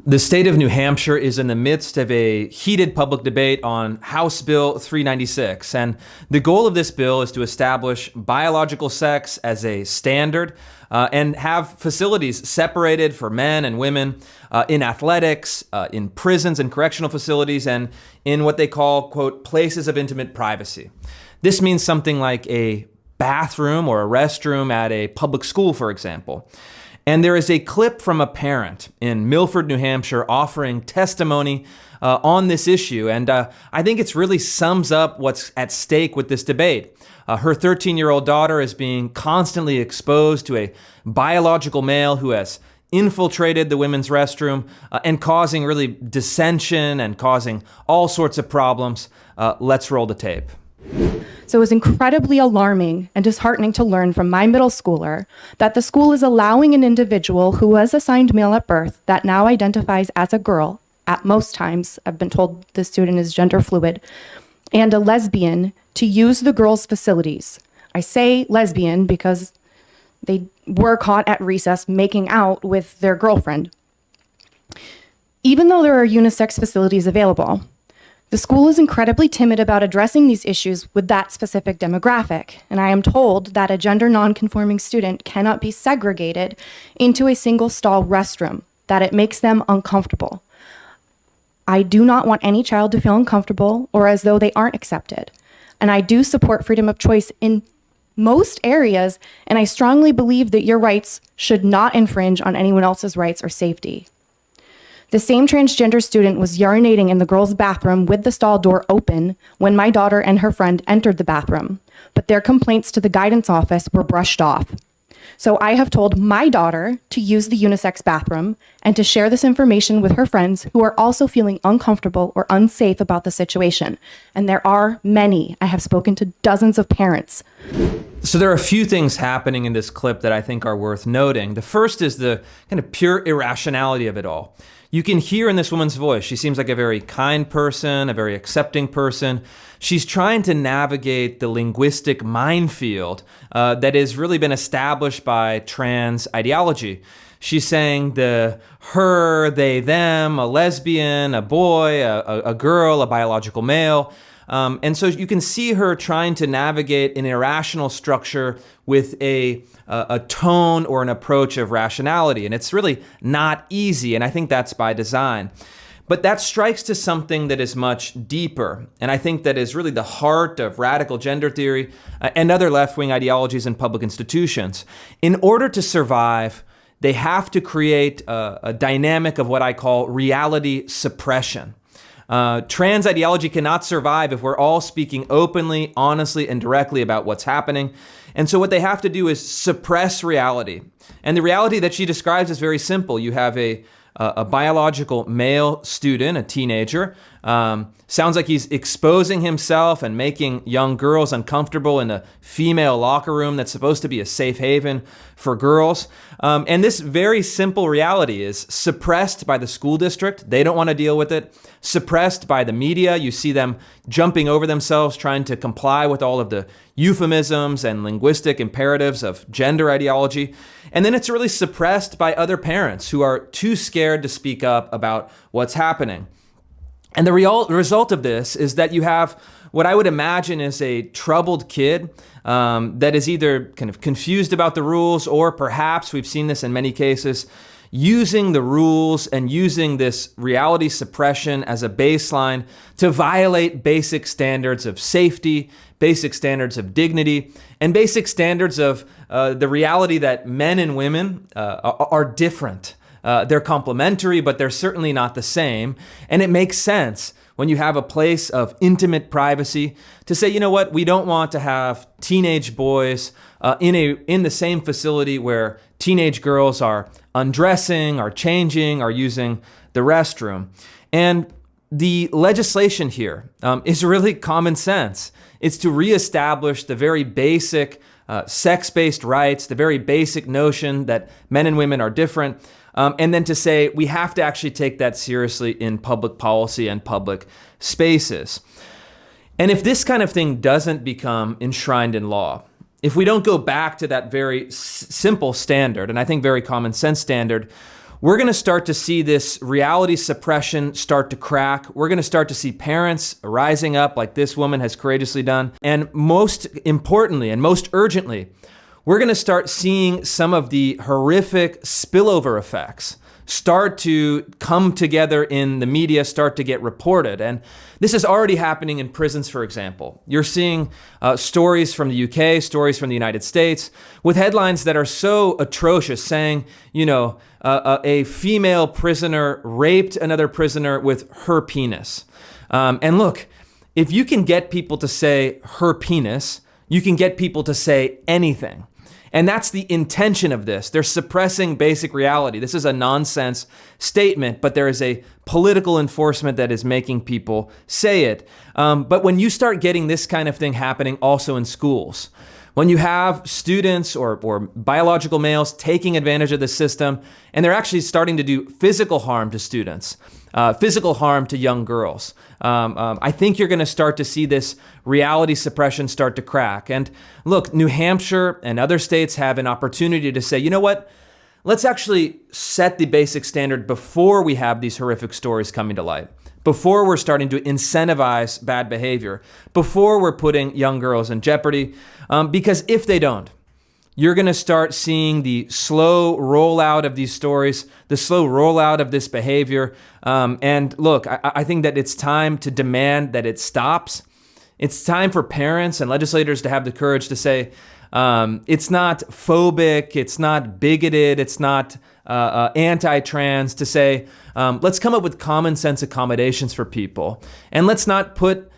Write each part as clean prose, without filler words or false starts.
The state of New Hampshire is in the midst of a heated public debate on House Bill 396. And the goal of this bill is to establish biological sex as a standard and have facilities separated for men and women in athletics, in prisons and correctional facilities, and in what they call, quote, places of intimate privacy. This means something like a bathroom or a restroom at a public school, for example. And there is a clip from a parent in Milford, New Hampshire, offering testimony on this issue. And I think it really sums up what's at stake with this debate. Her 13-year-old daughter is being constantly exposed to a biological male who has infiltrated the women's restroom and causing really dissension and causing all sorts of problems. Let's roll the tape. So it was incredibly alarming and disheartening to learn from my middle schooler that the school is allowing an individual who was assigned male at birth that now identifies as a girl, at most times, I've been told the student is gender fluid, and a lesbian to use the girls' facilities. I say lesbian because they were caught at recess making out with their girlfriend. Even though there are unisex facilities available, the school is incredibly timid about addressing these issues with that specific demographic, and I am told that a gender nonconforming student cannot be segregated into a single stall restroom, that it makes them uncomfortable. I do not want any child to feel uncomfortable or as though they aren't accepted, and I do support freedom of choice in most areas, and I strongly believe that your rights should not infringe on anyone else's rights or safety. The same transgender student was urinating in the girls' bathroom with the stall door open when my daughter and her friend entered the bathroom, but their complaints to the guidance office were brushed off. So I have told my daughter to use the unisex bathroom and to share this information with her friends who are also feeling uncomfortable or unsafe about the situation. And there are many. I have spoken to dozens of parents. So there are a few things happening in this clip that I think are worth noting. The first is the kind of pure irrationality of it all. You can hear in this woman's voice, she seems like a very kind person, a very accepting person. She's trying to navigate the linguistic minefield that has really been established by trans ideology. She's saying the her, they, them, a lesbian, a boy, a girl, a biological male. And so you can see her trying to navigate an irrational structure with a tone or an approach of rationality. And it's really not easy, and I think that's by design. But that strikes to something that is much deeper, and I think that is really the heart of radical gender theory and other left-wing ideologies in public institutions. In order to survive, they have to create a dynamic of what I call reality suppression. Trans ideology cannot survive if we're all speaking openly, honestly, and directly about what's happening. And so what they have to do is suppress reality. And the reality that she describes is very simple. You have a biological male student, a teenager. Sounds like he's exposing himself and making young girls uncomfortable in a female locker room that's supposed to be a safe haven for girls. And this very simple reality is suppressed by the school district. They don't want to deal with it. Suppressed by the media. You see them jumping over themselves, trying to comply with all of the euphemisms and linguistic imperatives of gender ideology. And then it's really suppressed by other parents who are too scared to speak up about what's happening. And the result of this is that you have what I would imagine is a troubled kid that is either kind of confused about the rules, or perhaps, we've seen this in many cases, using the rules and using this reality suppression as a baseline to violate basic standards of safety, basic standards of dignity, and basic standards of the reality that men and women are different. They're complementary, but they're certainly not the same. And it makes sense when you have a place of intimate privacy to say, you know what, we don't want to have teenage boys in the same facility where teenage girls are undressing, are changing, are using the restroom. And the legislation here is really common sense. It's to reestablish the very basic sex-based rights, the very basic notion that men and women are different. And then to say we have to actually take that seriously in public policy and public spaces. And if this kind of thing doesn't become enshrined in law, if we don't go back to that very simple standard, and I think very common sense standard, we're going to start to see this reality suppression start to crack. We're going to start to see parents rising up like this woman has courageously done. And most importantly and most urgently, we're going to start seeing some of the horrific spillover effects start to come together in the media, start to get reported. And this is already happening in prisons, for example. You're seeing stories from the UK, stories from the United States, with headlines that are so atrocious, saying, a female prisoner raped another prisoner with her penis. And look, if you can get people to say her penis, you can get people to say anything. And that's the intention of this. They're suppressing basic reality. This is a nonsense statement, but there is a political enforcement that is making people say it. But when you start getting this kind of thing happening also in schools, when you have students or biological males taking advantage of the system, and they're actually starting to do physical harm to students, physical harm to young girls, I think you're going to start to see this reality suppression start to crack. And look, New Hampshire and other states have an opportunity to say, you know what? Let's actually set the basic standard before we have these horrific stories coming to light, before we're starting to incentivize bad behavior, before we're putting young girls in jeopardy. Because if they don't, you're going to start seeing the slow rollout of these stories, the slow rollout of this behavior. And look, I think that it's time to demand that it stops. It's time for parents and legislators to have the courage to say, it's not phobic, it's not bigoted, it's not anti-trans, to say, let's come up with common sense accommodations for people. And let's not put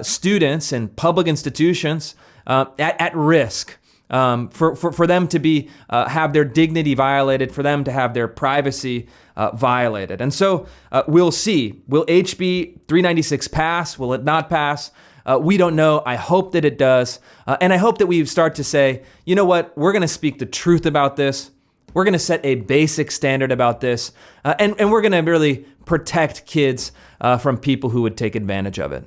students in public institutions at risk for them to be have their dignity violated, for them to have their privacy violated. And so we'll see. Will HB 396 pass? Will it not pass? We don't know. I hope that it does. And I hope that we start to say, you know what? We're going to speak the truth about this. We're going to set a basic standard about this. And we're going to really protect kids from people who would take advantage of it.